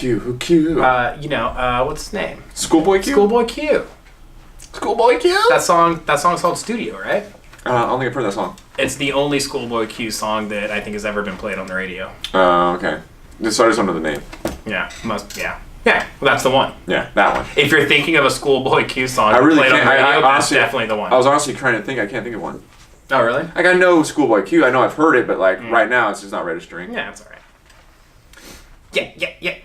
Q? Who Q? What's his name? Schoolboy Q? Schoolboy Q. Schoolboy Q? That song's called Studio, right? I don't think I've heard that song. It's the only Schoolboy Q song that I think has ever been played on the radio. Oh, okay. So I just don't know the name. Yeah, Yeah, well, that's the one. Yeah, that one. If you're thinking of a Schoolboy Q song I really played can't. on the radio, I that's honestly, definitely the one. I was honestly trying to think. I can't think of one. Oh, really? Like, I know Schoolboy Q. I know I've heard it, but right now it's just not registering. Yeah, that's all right.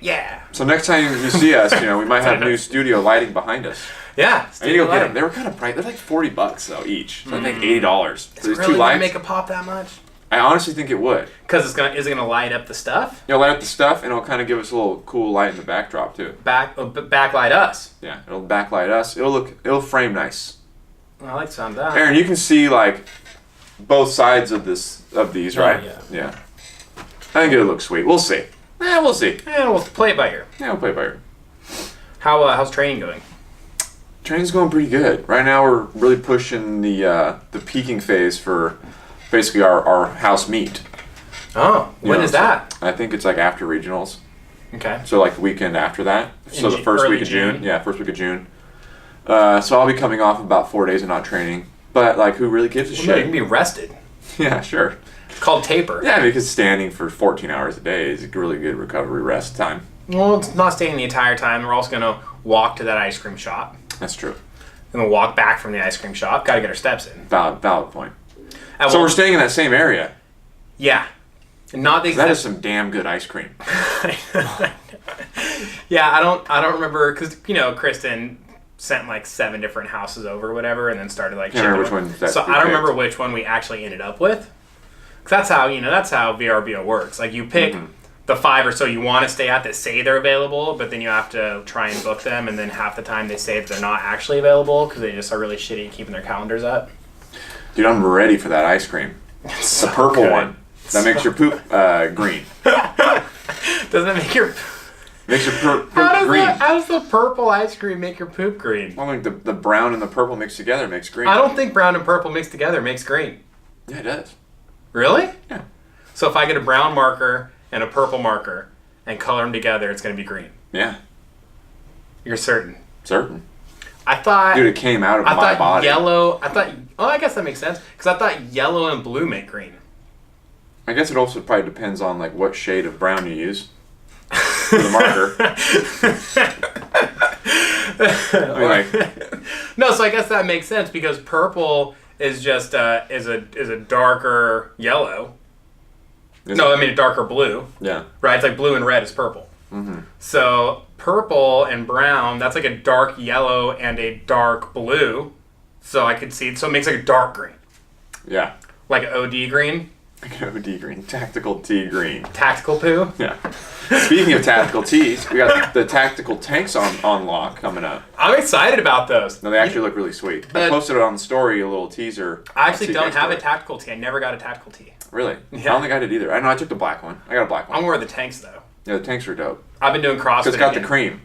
Yeah. So next time you see us, we might have new studio lighting behind us. Yeah, I need to go get them. They were kind of pricey. They're like $40 though each. So I think $80. Is it really gonna make a pop that much? I honestly think it would. Because is it gonna light up the stuff? It'll light up the stuff, and it'll kind of give us a little cool light in the backdrop too. Backlight us. Yeah, it'll backlight us. It'll frame nice. I like the sound of that. Aaron, you can see like both sides of these, right? Yeah. I think it'll look sweet. We'll see. We'll see. Yeah, we'll play it by ear. Yeah, we'll play it by ear. How's training going? Training's going pretty good. Right now we're really pushing the peaking phase for basically our house meet. Oh, when is that? I think it's like after regionals. Okay. So like the weekend after that. So the first week of June. Yeah, first week of June. So I'll be coming off about 4 days of not training. But like, who really gives a shit? No, you can be rested. Yeah, sure. It's called taper. Yeah, because standing for 14 hours a day is a really good recovery rest time. Well, it's not staying the entire time. We're also gonna walk to that ice cream shop. That's true. And then walk back from the ice cream shop. Got to get our steps in. Valid point. So we're staying in that same area. Yeah. Not the That is some damn good ice cream. Yeah, I don't remember because Kristen sent like 7 different houses over or whatever, and then started like. Can't remember which one. So I don't remember which one we actually ended up with. Cause that's how VRBO works. Like you pick the 5 or so you want to stay at that say they're available, but then you have to try and book them, and then half the time they say that they're not actually available because they just are really shitty at keeping their calendars up. Dude, I'm ready for that ice cream. It's the purple one. That makes your poop green. Doesn't it make your... Makes your poop green. How does the purple ice cream make your poop green? Well, I think the brown and the purple mixed together makes green. I don't think brown and purple mixed together makes green. Yeah, it does. Really? Yeah. So if I get a brown marker and a purple marker and color them together, it's going to be green? Yeah. You're certain? Certain. I thought... Dude, it came out of my body. I guess that makes sense. Because I thought yellow and blue make green. I guess it also probably depends on like what shade of brown you use for the marker. No, so I guess that makes sense because purple is just is a darker yellow. A darker blue. Yeah. Right, it's like blue and red is purple. Mm-hmm. So purple and brown, that's like a dark yellow and a dark blue. So I could see, so it makes like a dark green. Yeah. Like an OD green. Like an OD green, tactical tea green. Tactical poo. Yeah. Speaking of tactical teas, we got the tactical tanks on lock coming up. I'm excited about those. No, they actually look really sweet. I posted it on the story, a little teaser. I actually don't have a tactical tee. I never got a tactical tee. Really? Yeah. I don't think I did either. I know I took the black one. I got a black one. I'm gonna wear the tanks though. Yeah, the tanks are dope. I've been doing CrossFit. It's got the cream.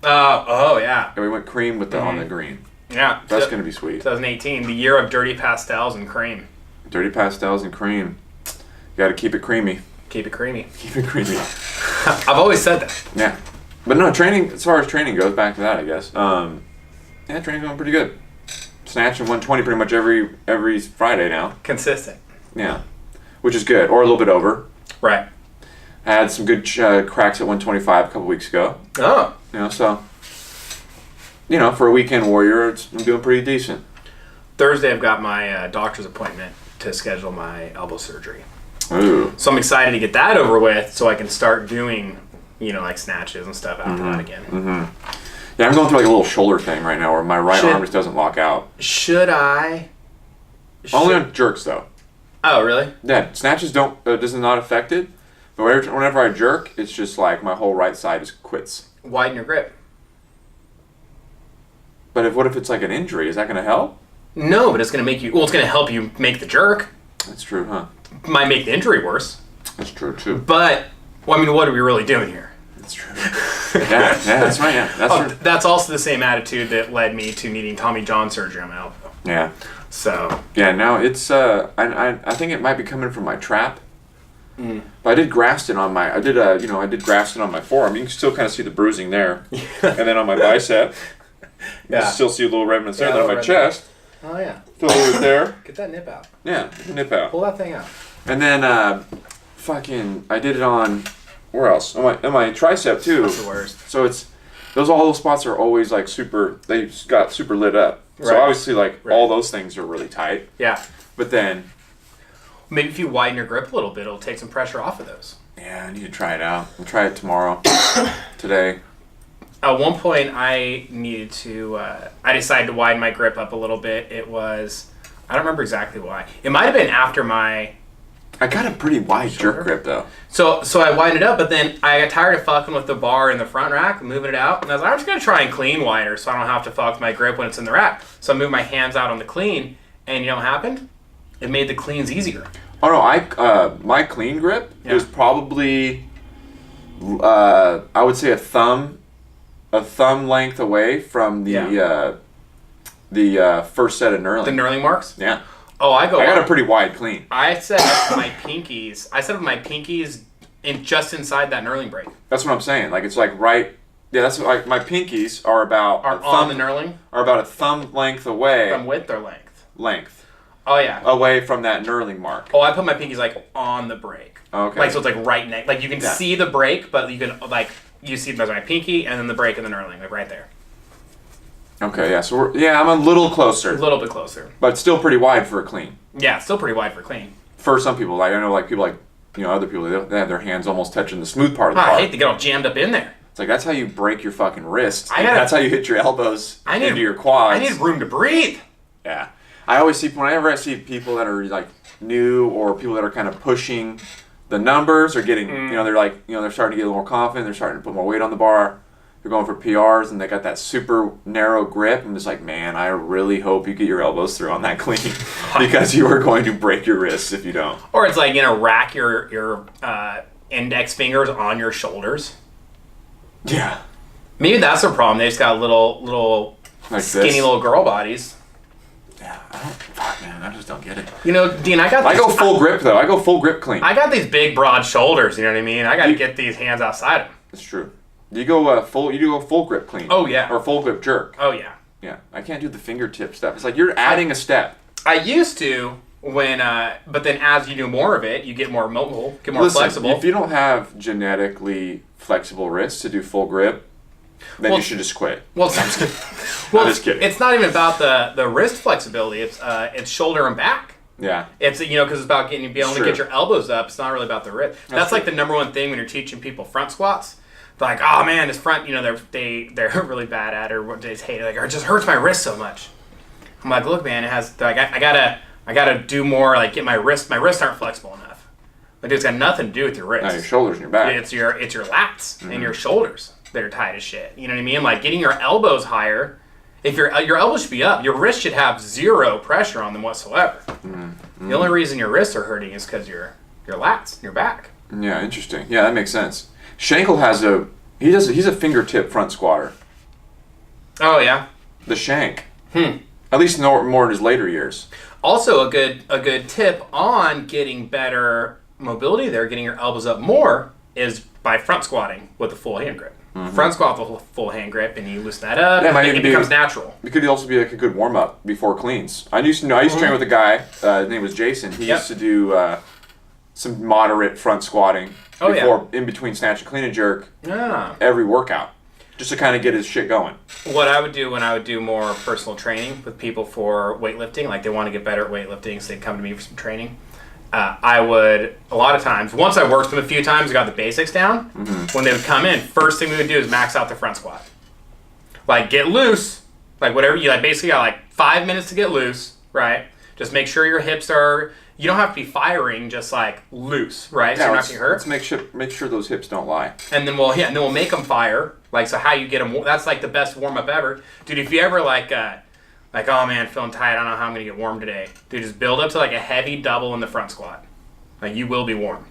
Oh yeah. Yeah, we went cream with on the green. Yeah. That's gonna be sweet. 2018, the year of dirty pastels and cream. Dirty pastels and cream. You gotta keep it creamy. Keep it creamy. Keep it creamy. I've always said that. Yeah. But no, training, as far as training goes, back to that, I guess. Yeah, training's going pretty good. Snatching 120 pretty much every Friday now. Consistent. Yeah. Which is good. Or a little bit over. Right. I had some good cracks at 125 a couple weeks ago. Oh. So, for a weekend warrior, I'm doing pretty decent. Thursday, I've got my doctor's appointment to schedule my elbow surgery. Ooh. So I'm excited to get that over with so I can start doing, like snatches and stuff after that again. Mm-hmm. Yeah, I'm going through like a little shoulder thing right now where my right arm just doesn't lock out. Should I? Only on jerks, though. Oh, really? Yeah, snatches does not affect it. But whenever I jerk, it's just like my whole right side just quits. Widen your grip. But what if it's like an injury? Is that going to help? No, but it's going to make you... Well, it's going to help you make the jerk. That's true, huh? Might make the injury worse. That's true, too. But, what are we really doing here? That's true. yeah, that's right, yeah. That's true. That's also the same attitude that led me to needing Tommy John surgery on my elbow. Yeah. So... Yeah, now it's... I think it might be coming from my trap. But I did Grafton on my, I did Grafton on my forearm. You can still kind of see the bruising there. And then on my bicep, you can still see a little remnants there. And then on my chest, oh yeah, still a little bit there. Get that nip out. Yeah, nip out. Pull that thing out. And then, I did it on, where else? On my tricep too. That's the worst. So all those spots are always like they got super lit up. So obviously all those things are really tight. Yeah. But then, maybe if you widen your grip a little bit, it'll take some pressure off of those. yeah, I need to try it out. We'll try it tomorrow, today. At one point, I needed to, I decided to widen my grip up a little bit. It was, I don't remember exactly why. It might have been after I got a pretty wide jerk grip though. So I widened it up, but then I got tired of fucking with the bar in the front rack, moving it out, and I was like, I'm just going to try and clean wider so I don't have to fuck with my grip when it's in the rack. So I moved my hands out on the clean, and you know what happened? It made the cleans easier. Oh no, my clean grip is probably, I would say a thumb length away from the first set of knurling. The knurling marks? Yeah. Oh, I got a pretty wide clean. I set up my pinkies. Just inside that knurling break. That's what I'm saying. Like it's like right. Yeah, that's like my pinkies are about on the knurling. Are about a thumb length away. From width or length? Length. Oh yeah. Away from that knurling mark. Oh, I put my pinkies like on the break. Okay. Like so, it's like right next. Like you can see the break, but you can you see my pinky and then the break and the knurling, like right there. Okay, yeah. So I'm a little closer. A little bit closer. But still pretty wide for a clean. Yeah, still pretty wide for clean. For some people, I know people other people, they have their hands almost touching the smooth part of the bar. I hate to get all jammed up in there. It's like that's how you break your fucking wrists. That's how you hit your elbows into your quads. I need room to breathe. Yeah. Whenever I see people that are like new or people that are kind of pushing the numbers or getting, they're starting to get a little more confident, they're starting to put more weight on the bar. They're going for PRs and they got that super narrow grip. I'm just like, man, I really hope you get your elbows through on that clean because you are going to break your wrists if you don't. Or it's like, rack your index fingers on your shoulders. Yeah. Maybe that's the problem. They just got little like skinny little girl bodies. Yeah, I just don't get it. Dean, I go full grip though. I go full grip clean. I got these big broad shoulders, you know what I mean? I got to get these hands outside them. That's true. You go full grip clean. Oh yeah. Or full grip jerk. Oh yeah. Yeah. I can't do the fingertip stuff. It's like you're adding a step. I used to but then as you do more of it, you get more mobile, get more flexible. If you don't have genetically flexible wrists to do full grip, then you should just quit. Well, I'm just kidding. I'm just kidding. It's not even about the wrist flexibility. It's shoulder and back. Yeah. It's because it's about being able to get your elbows up. It's not really about the wrist. That's like the number one thing when you're teaching people front squats. They're like, oh man, this front, they're really bad at it, or they just hate it. Like, it just hurts my wrist so much. I'm like, look, man, it has. Like, I gotta do more. Like, get my wrists. My wrists aren't flexible enough. Like, it's got nothing to do with your wrists. No, your shoulders and your back. It's your lats and your shoulders that are tight as shit. You know what I mean? Like, getting your elbows higher. If your elbows should be up, your wrist should have zero pressure on them whatsoever. The only reason your wrists are hurting is because your lats, your back. Yeah, interesting. Yeah, that makes sense. Schenkel he's a fingertip front squatter. Oh yeah. The Shank. At least more in his later years. Also a good tip on getting better mobility there, getting your elbows up more, is by front squatting with a full hand grip. Front squat with a full hand grip, and you loosen that up, and it becomes natural. It could also be like a good warm up before cleans. I used to train with a guy. His name was Jason. He used to do some moderate front squatting in between snatch and clean and jerk every workout, just to kind of get his shit going. What I would do when I would do more personal training with people for weightlifting, like they want to get better at weightlifting, so they come to me for some training. I would, a lot of times, once I worked them a few times, got the basics down, when they would come in, first thing we would do is max out the front squat. Like, get loose, like whatever, you basically got like 5 minutes to get loose, right? Just make sure your hips are, you don't have to be firing, just like loose, right? So you're not getting hurt. Let's make sure those hips don't lie. And then we'll make them fire. Like, so how you get them, that's like the best warm up ever. Dude, if you ever like, oh man, feeling tight, I don't know how I'm going to get warm today. Dude, just build up to like a heavy double in the front squat. Like, you will be warm.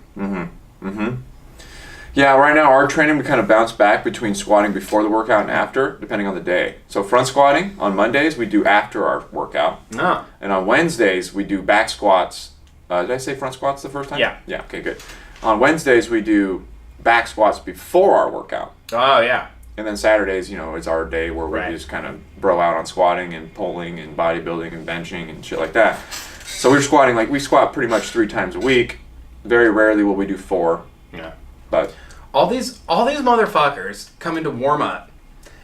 Yeah, right now our training, we kind of bounce back between squatting before the workout and after, depending on the day. So front squatting, on Mondays, we do after our workout. And on Wednesdays, we do back squats. Did I say front squats the first time? Yeah. Yeah, okay, good. On Wednesdays, we do back squats before our workout. Oh, yeah. And then Saturdays, is our day where we just kind of bro out on squatting and pulling and bodybuilding and benching and shit like that. So we're squatting, we squat pretty much 3 times a week. Very rarely will we do 4. Yeah. But all these motherfuckers come into warm up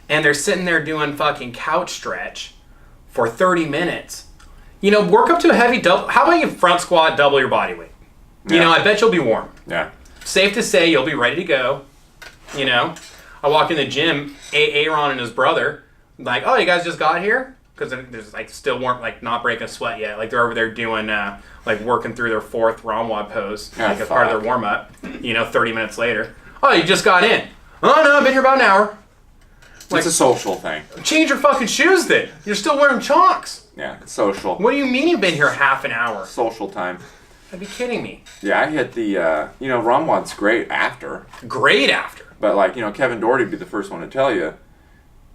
and they're sitting there doing fucking couch stretch for 30 minutes. Work up to a heavy double. How about you front squat, double your body weight? I bet you'll be warm. Yeah. Safe to say you'll be ready to go. I walk in the gym, Aaron and his brother, like, oh, you guys just got here? Because there's still warm, not breaking a sweat yet. They're over there doing, working through their 4th Romwad pose, as part of their warm up. 30 minutes later. Oh, you just got in. Oh no, I've been here about an hour. It's a social thing. Change your fucking shoes then. You're still wearing chonks. Yeah, it's social. What do you mean you've been here half an hour? Social time. I'd be kidding me. Yeah, I hit the, Romwad's great after. Great after. But Kevin Doherty would be the first one to tell you,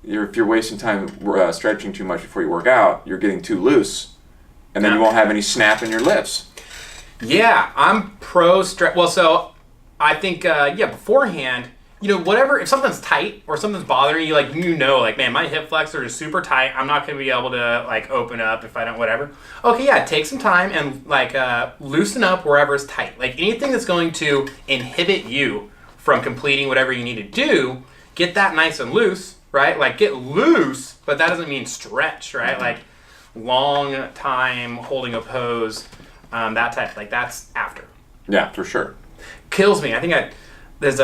if you're wasting time stretching too much before you work out, you're getting too loose, and then you won't have any snap in your lifts. Yeah, I'm pro stretch. Well, so I think, beforehand, whatever, if something's tight or something's bothering you, man, my hip flexor is super tight. I'm not going to be able to, open up if I don't, whatever. Okay, yeah, take some time and, loosen up wherever it's tight. Anything that's going to inhibit you from completing whatever you need to do, get that nice and loose, right? Get loose, but that doesn't mean stretch, right? Mm-hmm. Long time holding a pose, that type, that's after. Yeah, for sure. Kills me. I think there's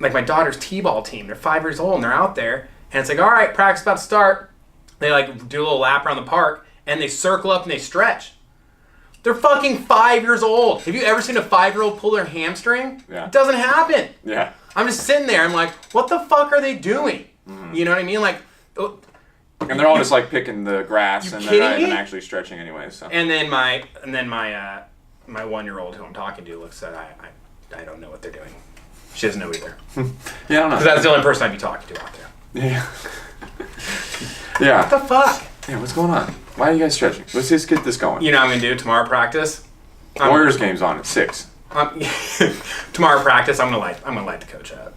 my daughter's t-ball team. They're 5 years old and they're out there, and it's all right, practice about to start. They do a little lap around the park and they circle up and they stretch. They're fucking 5 years old. Have you ever seen a 5-year-old pull their hamstring? Yeah. It doesn't happen. Yeah. I'm just sitting there. I'm like, what the fuck are they doing? Mm-hmm. You know what I mean? And they're all just picking the grass, and they're not even actually stretching anyway. So. And then my 1-year-old who I'm talking to looks at I don't know what they're doing. She doesn't know either. Yeah, I don't know. Because that's the only person I'd be talking to out there. Yeah. Yeah. What the fuck? Yeah, what's going on? Why are you guys stretching? Let's just get this going. You know what I'm going to do tomorrow practice? Warriors game's on at 6. Tomorrow practice, I'm gonna light the coach up.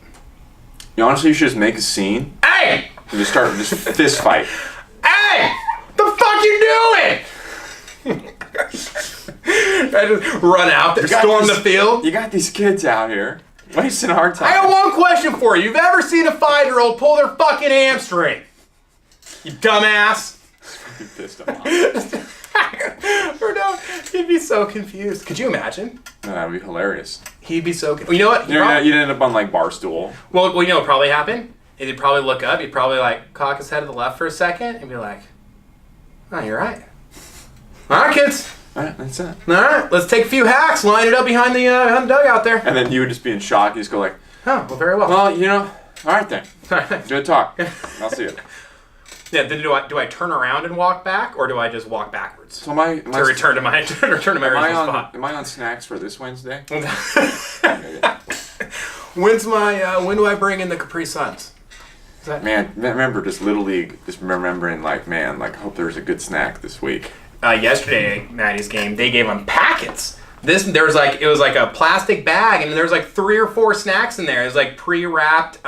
Honestly, you should just make a scene. Hey! And just start this fist fight. Hey! The fuck you doing? I just run out there, storm the field. You got these kids out here wasting our time. I got one question for you. You've ever seen a 5-year-old pull their fucking hamstring? You dumbass. You pissed him off. Or no, he'd be so confused. Could you imagine? No, that would be hilarious. He'd be so confused. Well, you know what? You'd end up on Barstool. Well, you know what probably happened? He'd probably look up. He'd probably cock his head to the left for a second and be like, "Oh, you're right. All right, kids. All right, that's it. All right, let's take a few hacks, line it up behind the dugout there." And then you would just be in shock. You just go "Oh, well, very well." Well, all right then. Good talk. I'll see you. Yeah, then do I turn around and walk back, or do I just walk backwards? So to return to my original spot. Am I on snacks for this Wednesday? When do I bring in the Capri Suns? Man, remember just Little League, just remembering I hope there's a good snack this week. Yesterday, Maddie's game, they gave them packets. It was like a plastic bag, and there was 3 or 4 snacks in there. It was pre-wrapped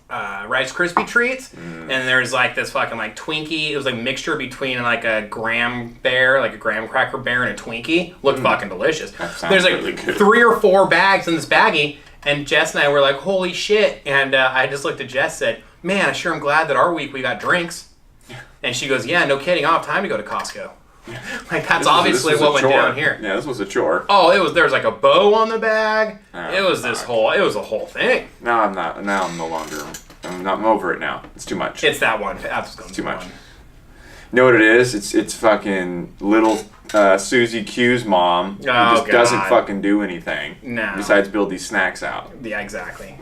Rice Krispie treats, and there's this fucking Twinkie. It was a mixture between a graham bear, a graham cracker bear, and a Twinkie. Looked fucking delicious. There's really good. 3 or 4 bags in this baggie, and Jess and I were like, holy shit. And I just looked at Jess, said, man, I sure am glad that our week we got drinks. And she goes, yeah, no kidding, I don't have time to go to Costco. That's obviously what went down here. Yeah, this was a chore. Oh, there was a bow on the bag. It was a whole thing. Now I'm no longer. I'm over it now. It's too much. It's that one. That's too much. You know what it is? It's fucking little Susie Q's mom who just doesn't fucking do anything. No. Besides build these snacks out. Yeah, exactly.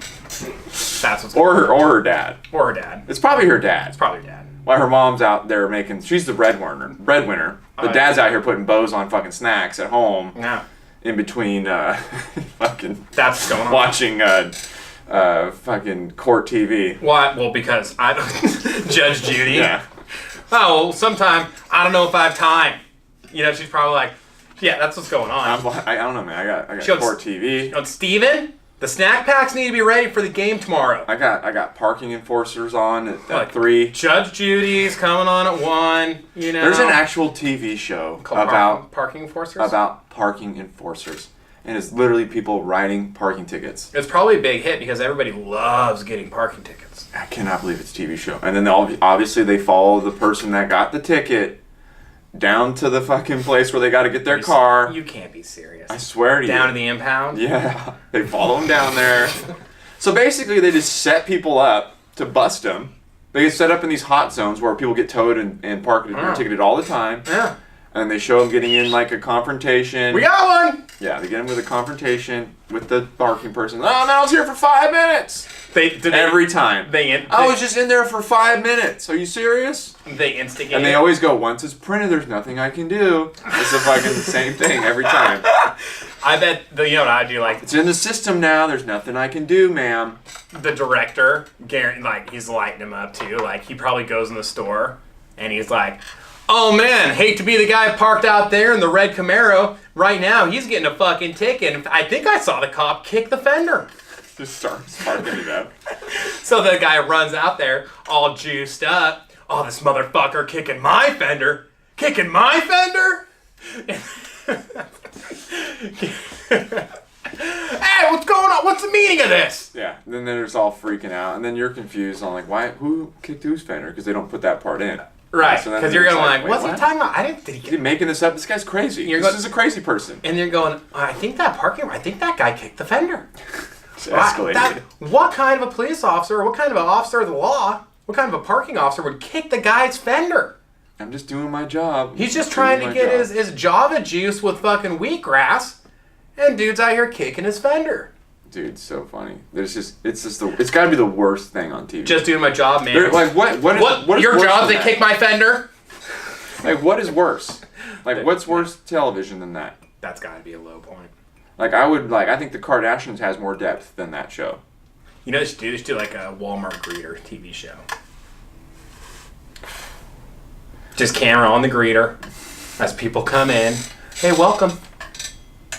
That's what's or her dad. Or her dad. It's probably her dad. It's probably her dad. While her mom's out there she's the breadwinner. The dad's out here putting bows on fucking snacks at home. Yeah. In between fucking that's what's going on. Watching fucking court TV. Why? Well, because I Judge Judy. Yeah. Oh, well, sometime I don't know if I have time. She's probably Yeah, that's what's going on. I don't know, man. I got Showed Court TV. Showed Steven, the snack packs need to be ready for the game tomorrow. I got parking enforcers on at 3. Judge Judy's coming on at 1. You know, there's an actual TV show about parking enforcers. About parking enforcers, and it's literally people writing parking tickets. It's probably a big hit because everybody loves getting parking tickets. I cannot believe it's a TV show. And then obviously they follow the person that got the ticket down to the fucking place where they got to get their car. You can't be serious. I swear to you. Down to the impound? Yeah. They follow them down there. So basically they just set people up to bust them. They get set up in these hot zones where people get towed and parked and ticketed all the time. Yeah. And they show them getting in like a confrontation. We got one! Yeah, they get in with a confrontation with the parking person. Oh, man, I was here for 5 minutes. Every time. I was just in there for 5 minutes. Are you serious? They instigate. And they always go, once it's printed, there's nothing I can do. It's the fucking same thing every time. I bet, you know what I do? Like, it's in the system now. There's nothing I can do, ma'am. The director, like, he's lighting him up too. Like, he probably goes in the store and he's like, oh man, hate to be the guy parked out there in the red Camaro. Right now, he's getting a fucking ticket. And I think I saw the cop kick the fender. Just starts parking it up. So the guy runs out there, all juiced up. Oh, this motherfucker kicking my fender. Kicking my fender? Hey, what's going on? What's the meaning of this? Yeah, and then they're just all freaking out. And then you're confused on, like, who kicked whose fender? Because they don't put that part in. Right, because so you're going like, what's he talking about? Did he making this up? This guy's crazy. This is a crazy person. And you're going, I think that guy kicked the fender. It's escalated. What kind of a police officer, or what kind of an officer of the law, what kind of a parking officer would kick the guy's fender? I'm just doing my job. He's just trying to get his Java juice with fucking wheatgrass, and dude's out here kicking his fender. Dude, it's so funny. It's got to be the worst thing on TV. Just doing my job, man. Like what is your worse job than to kick my fender? Like, what is worse? Like, what's worse television than that? That's got to be a low point. Like, I think the Kardashians has more depth than that show. You know, just do like a Walmart greeter TV show. Just camera on the greeter as people come in. Hey, welcome.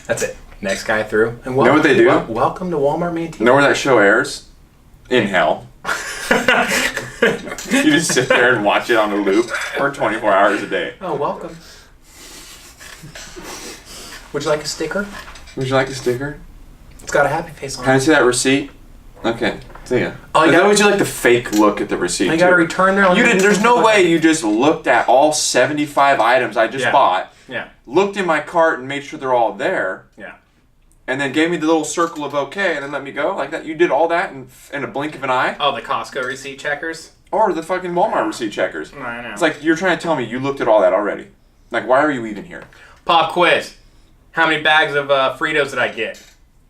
That's it. Next guy through. And you know what they do? Welcome to Walmart Main TV. You know where that show airs? In hell. You just sit there and watch it on a loop for 24 hours a day. Oh, welcome. Would you like a sticker? Would you like a sticker? It's got a happy face on it. Can I see that receipt? Okay. See ya. Oh, I always do like the fake look at the receipt. You got to return there. There's no way you just looked at all 75 items I just bought. Yeah. Looked in my cart and made sure they're all there. Yeah. And then gave me the little circle of okay and then let me go like that. You did all that in a blink of an eye. Oh, the Costco receipt checkers? Or the fucking Walmart receipt checkers. I know. It's like you're trying to tell me you looked at all that already. Like, why are you even here? Pop quiz. How many bags of Fritos did I get?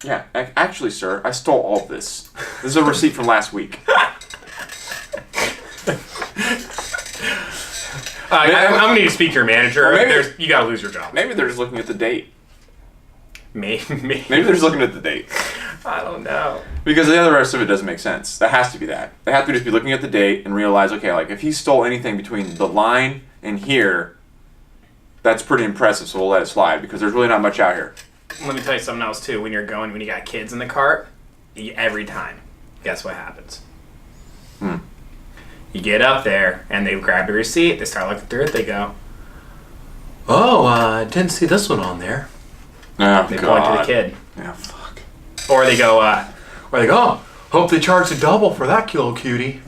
Yeah, actually, sir, I stole all of this. This is a receipt from last week. I'm going to need to speak to your manager. You got to lose your job. Maybe they're just looking at the date. Maybe they're just looking at the date. I don't know. Because the other rest of it doesn't make sense. That has to be that. They have to just be looking at the date and realize, okay, like if he stole anything between the line and here, that's pretty impressive, so we'll let it slide because there's really not much out here. Let me tell you something else too. When you got kids in the cart, every time, guess what happens? You get up there and they grab your receipt. They start looking through it. They go, "Oh, I didn't see this one on there." Oh, they point to the kid. Yeah, fuck. Or they go, "Oh, hope they charged a double for that kilo cutie."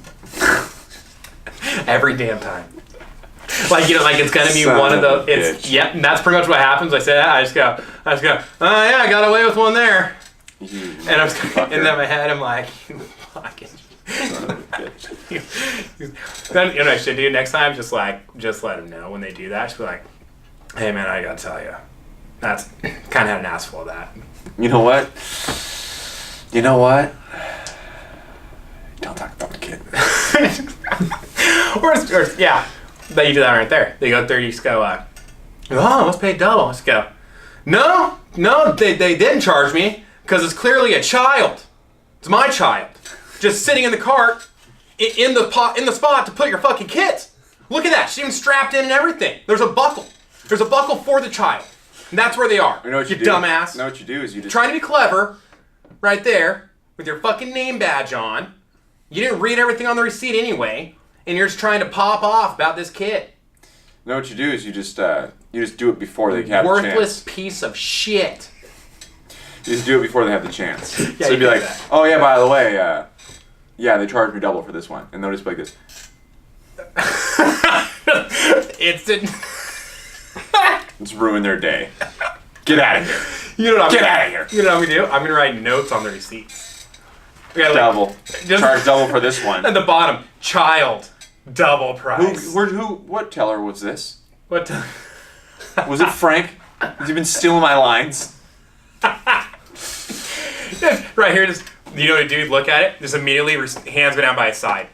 Every damn time. Like it's gonna be one of those. Yep, and that's pretty much what happens. I say that. I just go. Oh yeah, I got away with one there. And in my head, I'm like, you fucking. Son of a bitch. You know what I should do next time? Just let them know when they do that. Just be like, hey man, I gotta tell you, that's kind of had an ass full of that. You know what? Don't talk about the kid. or yeah. That you do that right there. They go there, you just go, let's pay double. Let's go. No, they didn't charge me because it's clearly a child. It's my child, just sitting in the cart, in the spot to put your fucking kids. Look at that. She's even strapped in and everything. There's a buckle. There's a buckle for the child. And that's where they are. You know what you do? Dumbass. You know what you do is you just... Trying to be clever, right there, with your fucking name badge on. You didn't read everything on the receipt anyway, and you're just trying to pop off about this kid. You know what you do is you just do it before they have the chance. Worthless piece of shit. You just do it before they have the chance. Yeah, so you'd be like, that. oh yeah, by the way, yeah, they charged me double for this one. And they'll just be like this. Instant. It's ruined their day. Get out of here. You know what Get out of here. You know what I'm going to do? I'm going to write notes on the receipts. Double. Charge double for this one. At the bottom, child, double price. What teller was this? What? Was it Frank? Has he been stealing my lines? Right here, just, you know what a dude, look at it, just immediately, hands go down by his side.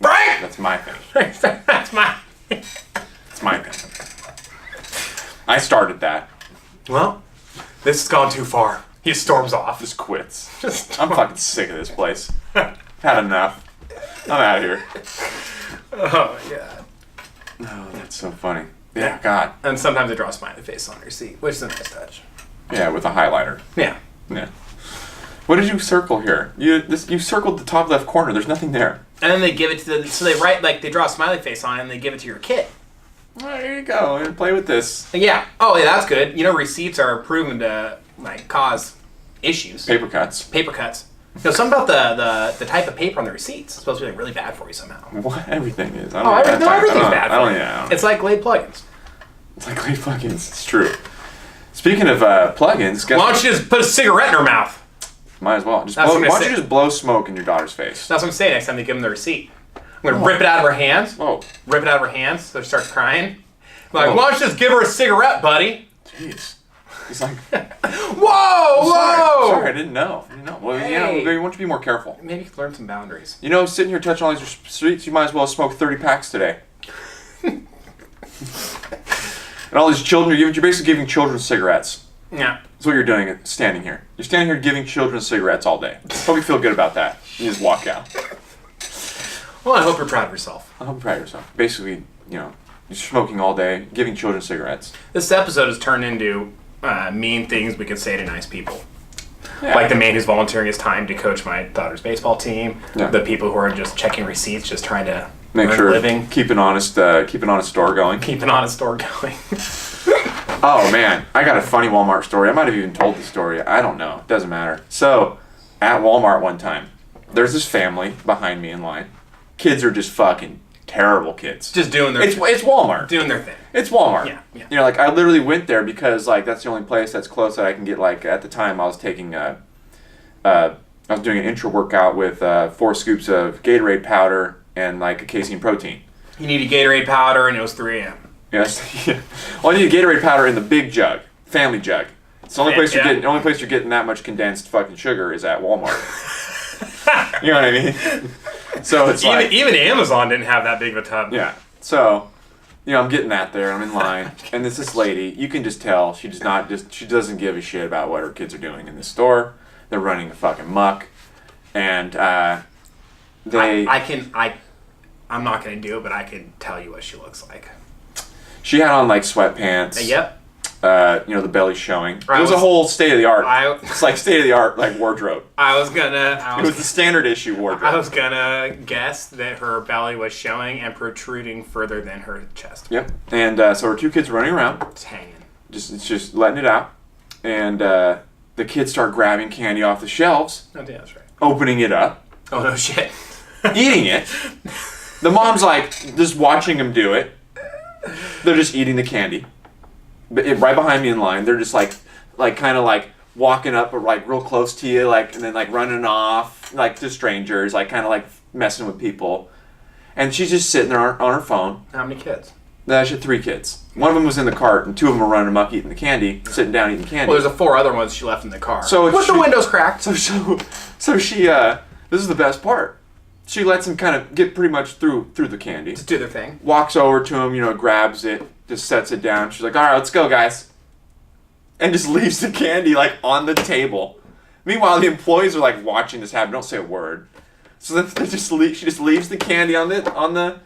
Frank! That's my thing. That's my... That's my thing. I started that. Well, this has gone too far. He storms off. Just quits. I'm fucking sick of this place. Had enough. I'm out of here. Oh, my God. Oh, that's so funny. Yeah, God. And sometimes they draw a smiley face on the receipt, which is a nice touch. Yeah, with a highlighter. Yeah. Yeah. What did you circle here? You circled the top left corner. There's nothing there. And then they give it to so they write, like, they draw a smiley face on it and they give it to your kid. Well, there you go. And play with this. Yeah. Oh, yeah, that's good. You know, receipts are proven to, like, cause issues. Paper cuts. Paper cuts. You know, something about the type of paper on the receipts. It's supposed to be like, really bad for you somehow. What? Everything is. Everything's bad for you. Yeah, it's like Glade plugins. It's like Glade plugins. It's true. Speaking of plugins, guess why don't you just put a cigarette in her mouth? Might as well. Why don't you just blow smoke in your daughter's face? That's what I'm saying. Next time they give them the receipt, I'm gonna rip it out of her hands. Whoa. Rip it out of her hands so she starts crying. Like, why don't you just give her a cigarette, buddy? Jeez. He's like, whoa! Sorry, I didn't know. Well, Hey. yeah, maybe why don't you be more careful? Maybe you could learn some boundaries. You know, sitting here touching all these sweets, you might as well smoke 30 packs today. And all these children, you're basically giving children cigarettes. Yeah. That's what you're doing, standing here. You're standing here giving children cigarettes all day. Hope you feel good about that. You just walk out. Well, I hope you're proud of yourself. I hope you're proud of yourself. Basically, you're smoking all day, giving children cigarettes. This episode has turned into mean things we could say to nice people. Yeah. Like the man who's volunteering his time to coach my daughter's baseball team. Yeah. The people who are just checking receipts, just trying to Make earn sure a living. keep an honest store going. Keep an honest store going. Oh man, I got a funny Walmart story. I might have even told the story. I don't know. It doesn't matter. So, at Walmart one time, there's this family behind me in line. Kids are just fucking terrible kids. Just doing their It's Walmart. doing their thing. It's Walmart. Yeah. You know, like I literally went there because like that's the only place that's close that I can get. Like at the time, I was taking I was doing an intra workout with 4 scoops of Gatorade powder and like a casein protein. You need a Gatorade powder, and it was 3 a.m. Yes. Well, I need a Gatorade powder in the big jug, family jug. It's the only place you're getting. The only place you're getting that much condensed fucking sugar is at Walmart. You know what I mean? So it's even Amazon didn't have that big of a tub. Yeah. So, I'm getting that there. I'm in line, and there's this lady. You can just tell she doesn't give a shit about what her kids are doing in the store. They're running a fucking muck, and I'm not gonna do it, but I can tell you what she looks like. She had on like sweatpants. Yep. The belly showing. It was a whole state of the art. It's like state of the art like wardrobe. It was the standard issue wardrobe. I was gonna guess that her belly was showing and protruding further than her chest. Yep. And so her 2 kids running around. It's hanging. It's just letting it out. And the kids start grabbing candy off the shelves. Oh, yeah, that's right. Opening it up. Oh, no shit. Eating it. The mom's like just watching them do it. They're just eating the candy. Right behind me in line, they're just like kind of like walking up or like real close to you, like, and then like running off like to strangers, like kind of like messing with people. And she's just sitting there on her phone. How many kids? She had 3 kids. One of them was in the cart, and 2 of them were running amok eating the candy, sitting down eating candy. Well, there's 4 other ones she left in the car. So with the windows cracked. So she this is the best part. She lets him kind of get pretty much through the candy. Just do their thing. Walks over to him, grabs it, just sets it down. She's like, all right, let's go, guys. And just leaves the candy, like, on the table. Meanwhile, the employees are, like, watching this happen. Don't say a word. So then she just leaves the candy on the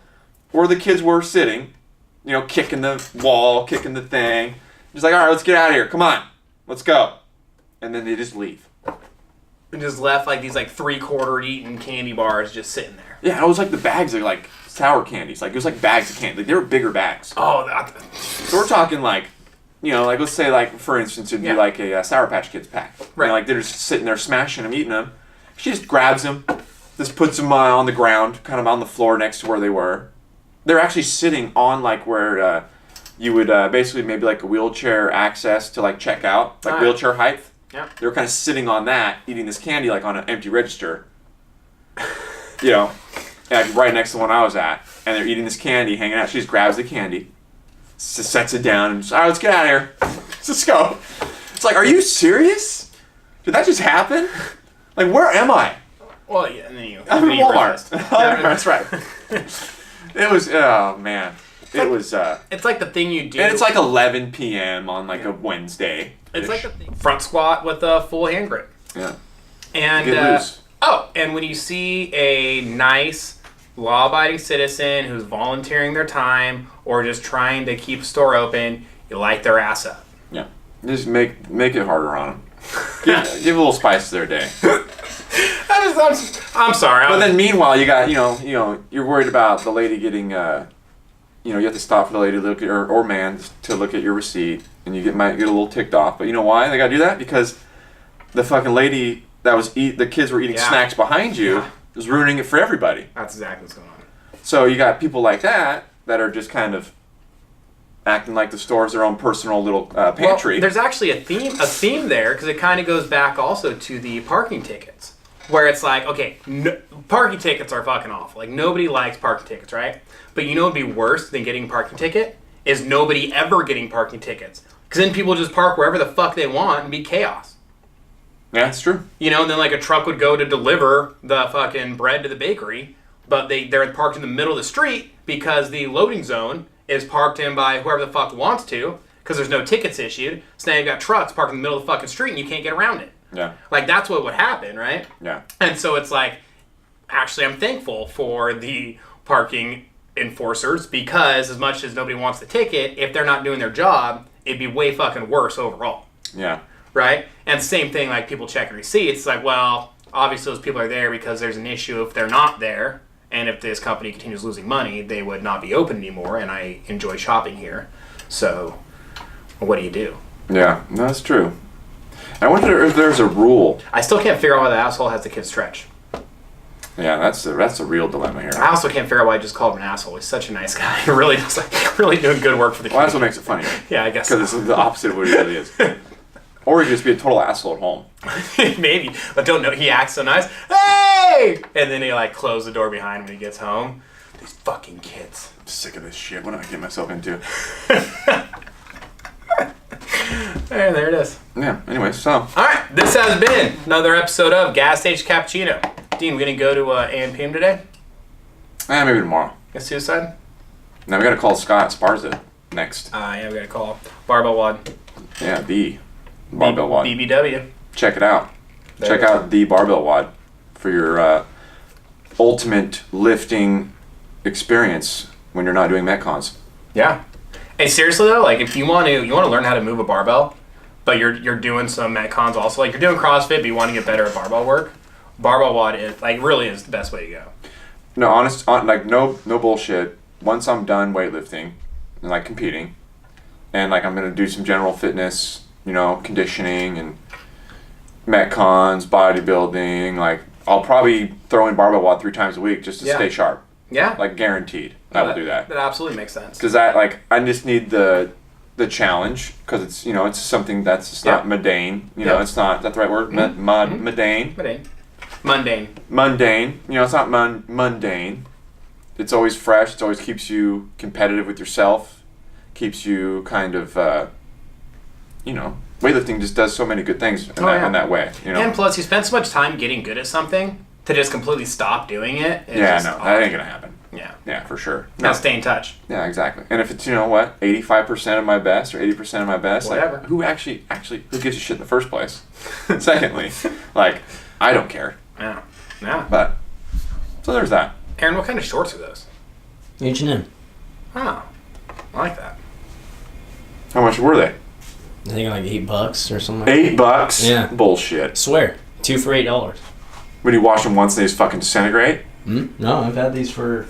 where the kids were sitting, kicking the wall, kicking the thing. Just like, all right, let's get out of here. Come on, let's go. And then they just leave. And just left like these like 3/4 eaten candy bars just sitting there. Yeah, it was like the bags of like sour candies. Like it was like bags of candy. Like they were bigger bags. Oh, so we're talking like, like let's say like for instance it'd be like a Sour Patch Kids pack. Right. Like they're just sitting there smashing them, eating them. She just grabs them, just puts them on the ground, kind of on the floor next to where they were. They're actually sitting on like where you would basically maybe like a wheelchair access to like check out, like wheelchair height. Yeah. They were kind of sitting on that, eating this candy like on an empty register. Like right next to the one I was at, and they're eating this candy, hanging out. She just grabs the candy, just sets it down, and just, all right, let's get out of here. Let's go. It's like, are you serious? Did that just happen? Like, where am I? Well, yeah, and then I'm in Walmart. Yeah, that's right. It was, oh man. It was. It's like the thing you do. And it's like 11 p.m. on like a Wednesday. It's like the thing. Front squat with a full hand grip. Yeah. And get loose. And when you see a nice, law-abiding citizen who's volunteering their time or just trying to keep a store open, you light their ass up. Yeah. Just make it harder on them. Give a little spice to their day. I'm sorry. But then meanwhile, you got you're worried about the lady getting you have to stop for the lady to look at or man to look at your receipt, and you might get a little ticked off. But you know why they gotta do that? Because the fucking lady that was the kids were eating snacks behind you is ruining it for everybody. That's exactly what's going on. So you got people like that are just kind of acting like the store's their own personal little pantry. Well, there's actually a theme there because it kind of goes back also to the parking tickets, where it's like, okay, parking tickets are fucking awful. Like nobody likes parking tickets, right? But you know what'd be worse than getting a parking ticket is nobody ever getting parking tickets, because then people just park wherever the fuck they want and be chaos. Yeah, it's true. And then like a truck would go to deliver the fucking bread to the bakery, but they're parked in the middle of the street because the loading zone is parked in by whoever the fuck wants to, because there's no tickets issued. So now you've got trucks parked in the middle of the fucking street and you can't get around it. Yeah. Like that's what would happen, right? Yeah. And so it's like, actually I'm thankful for the parking enforcers, because as much as nobody wants the ticket, if they're not doing their job, it'd be way fucking worse overall. Yeah. Right? And same thing, like people checking receipts. It's like, well, obviously those people are there because there's an issue if they're not there. And if this company continues losing money, they would not be open anymore. And I enjoy shopping here. So, what do you do? Yeah, no, that's true. I wonder if there's a rule. I still can't figure out why the asshole has the kid stretch. Yeah, that's a real dilemma here. I also can't figure out why I just called him an asshole. He's such a nice guy. He really does, really doing good work for the kid. Well, that's what makes it funny. Yeah, I guess. Because it's the opposite of what he really is. Or he could just be a total asshole at home. Maybe. I don't know. He acts so nice. Hey! And then he close the door behind him when he gets home. These fucking kids. I'm sick of this shit. What do I get myself into? Hey, there it is. Yeah, anyway, so. Alright, this has been another episode of Gas Station Cappuccino. Dean, we gonna go to A&PM today? Maybe tomorrow. Get suicide? Now we gotta call Scott Sparza next. Yeah, we gotta call Barbell Wad. Yeah, the Barbell Wad. BBW. Check it out. Check out the Barbell Wad for your ultimate lifting experience when you're not doing Metcons. Yeah. Hey, seriously though, if you want to learn how to move a barbell, but you're doing some Metcons also, you're doing CrossFit, but you want to get better at barbell work, Barbell Wad is really is the best way to go. No, no bullshit. Once I'm done weightlifting and competing, and I'm gonna do some general fitness, conditioning and Metcons, bodybuilding. I'll probably throw in Barbell Wad 3 times a week just to stay sharp. Yeah. Guaranteed. I will do that. That absolutely makes sense. Because I just need the challenge, because it's it's something that's just not mundane. It's not, is that the right word? Mundane. Mundane. It's not mundane. It's always fresh. It always keeps you competitive with yourself. Keeps you kind of, weightlifting just does so many good things in that way. And plus, you spend so much time getting good at something, to just completely stop doing it. That ain't gonna happen. Yeah. Yeah, for sure. Now stay in touch. Yeah, exactly. And if it's 85% of my best or 80% of my best, whatever. Who who gives a shit in the first place? Secondly, I don't care. Yeah. Yeah. But so there's that. Aaron, what kind of shorts are those? H&M. Oh, I like that. How much were they? I think like $8 or something. Like $8? Yeah. Bullshit. Swear. 2 for $8. When you wash them once, they just fucking disintegrate? No, I've had these for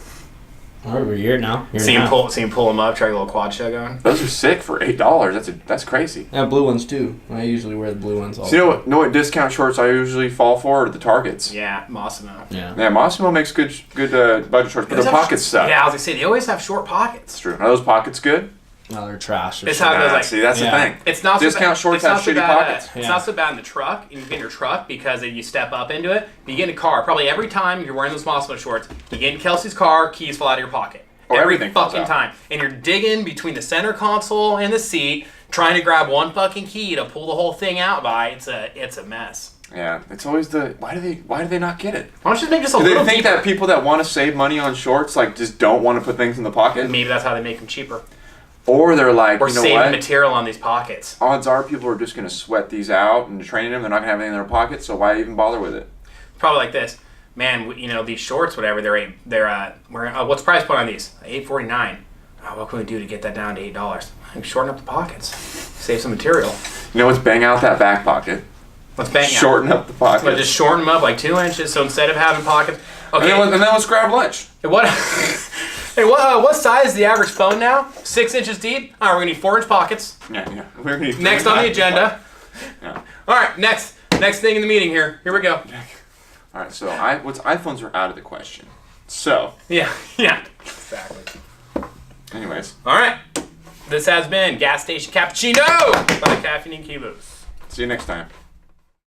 over a year now. See him pull them up, try a little quad show going. Those are sick for $8. That's crazy. I have blue ones too. I usually wear the blue ones all So you know what discount shorts I usually fall for? Are the Targets. Yeah, Massimo. Yeah. Yeah, Massimo makes good budget shorts, but their pockets suck. Yeah, I was gonna say they always have short pockets. That's true. Are those pockets good? No, they're trash. It's how it goes. Like, see, that's the thing. It's not discount so bad, shorts have shitty pockets. It's not so bad in the truck. And you get in your truck because you step up into it. But you get in a car. Probably every time you're wearing those Massimo shorts, you get in Kelsey's car, keys fall out of your pocket. Or every everything falls fucking out. time. And you're digging between the center console and the seat, trying to grab one fucking key to pull the whole thing out by. It's a mess. Yeah, it's always the why do they not get it? Why don't you just make just a Do little they think deeper? that people that want to save money on shorts like just don't want to put things in the pocket? Maybe that's how they make them cheaper. Or they're like, Or you know saving what? material on these pockets. Odds are people are just going to sweat these out and training them. They're not going to have anything in their pocket, so why even bother with it? Probably like this. Man, these shorts, whatever, we're what's the price point on these? $8.49. Oh, what can we do to get that down to $8? Shorten up the pockets. Save some material. You know what's bang out that back pocket? Let's bang out. Shorten up the pocket. But just shorten them up like 2 inches. So instead of having pockets, okay. And then let's grab lunch. Hey, what size is the average phone now? 6 inches deep. All right, we're gonna need 4-inch pockets. Yeah. We're gonna need Next on the agenda. Yeah. All right, next thing in the meeting here. Here we go. All right. So iPhones are out of the question. So. Yeah, exactly. Anyways. All right. This has been Gas Station Cappuccino by Caffeine and Kilos. See you next time.